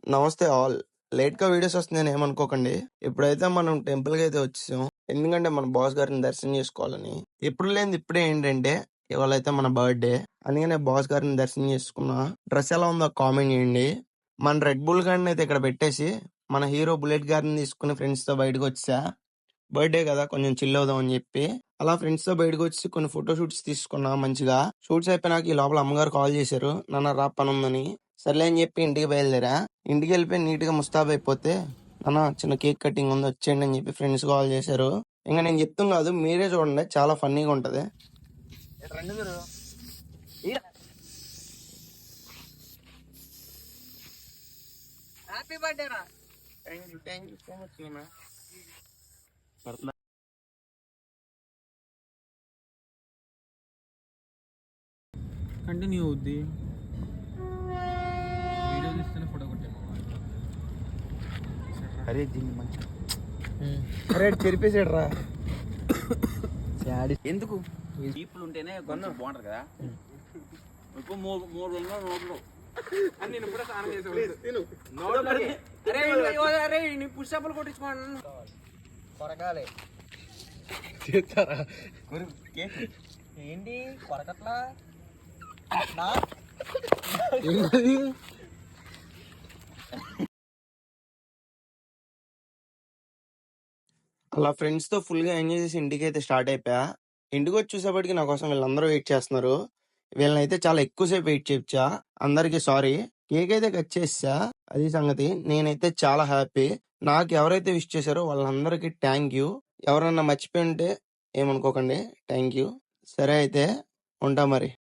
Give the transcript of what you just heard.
నమస్తే ఆల్. లేట్‌గా వీడియోస్ వస్తున్నాయని ఏమనుకోకండి. ఇప్పుడైతే మనం టెంపుల్‌కి అయితే వచ్చేసాం. ఎందుకంటే మన బాస్ గారిని దర్శనం చేసుకోవాలని. ఎప్పుడు లేనిది ఇప్పుడే ఏంటంటే ఇవాళైతే మన బర్త్‌డే. అందుకనే బాస్ గారిని దర్శనం చేసుకున్నా. డ్రెస్ ఎలా ఉందో కామెంట్ చేయండి. మన రెడ్ బుల్ గాడిని అయితే ఇక్కడ పెట్టేసి మన హీరో బుల్లెట్ గారిని తీసుకుని ఫ్రెండ్స్‌తో బయటకు వచ్చేసా. బర్త్‌డే కదా కొంచెం చిల్ అవుదాం అని చెప్పి. అలా ఫ్రెండ్స్‌తో బయటకు వచ్చి కొన్ని ఫోటో షూట్స్ తీసుకున్నా మంచిగా. షూట్స్ అయిపోయినాక ఈ లోపల అమ్మగారు కాల్ చేశారు. నాన్న రా పనుందని. సర్లే అని చెప్పి ఇంటికి బయలుదేరా. ఇంటికి వెళ్ళిపోయి నీట్‌గా ముస్తాబైపోతే నాన్న చిన్న కేక్ కటింగ్ ఉంది వచ్చేయండి అని చెప్పి ఫ్రెండ్స్ కాల్ చేశారు. ఇంకా నేను చెప్తాం కాదు మీరే చూడండి చాలా ఫన్నీగా ఉంటది. హ్యాపీ బర్త్డే రా. థ్యాంక్ యూ సో మచ్ నాన్న. కంటిన్యూ అవుద్ది. వీడియో తీస్తేనే ఫోటో కొట్టాము. అరే దీన్ని మంచి అరే చెరిపేసాడు రా. ఎందుకు డీపులు ఉంటేనే కొంచెం బాగుంటది కదా. ఇప్పుడు మూడు నోట్లు అని నేను కూడా స్నానం చేసి పుష్అప్లు కొట్టించుకోండి. కొరకాలి ఏంటి కొరకట్లా అలా ఫ్రెండ్స్ తో ఫుల్ గా ఎంజాయ్ చేసి ఇంటికి అయితే స్టార్ట్ అయిపోయా. ఇంటికి వచ్చి చూసేపటికి నా కోసం వీళ్ళందరూ వెయిట్ చేస్తున్నారు. వీళ్ళని అయితే చాలా ఎక్కువసేపు వెయిట్ చేయించా. అందరికి సారీ. కేక్ అయితే కట్ చేసా. అది సంగతి. నేనైతే చాలా హ్యాపీ. నాకు ఎవరైతే విష్ చేశారో వాళ్ళందరికీ థ్యాంక్ యూ. ఎవరన్నా మర్చిపోయి ఉంటే ఏమనుకోకండి. Thank you. సరే అయితే ఉంటా మరి.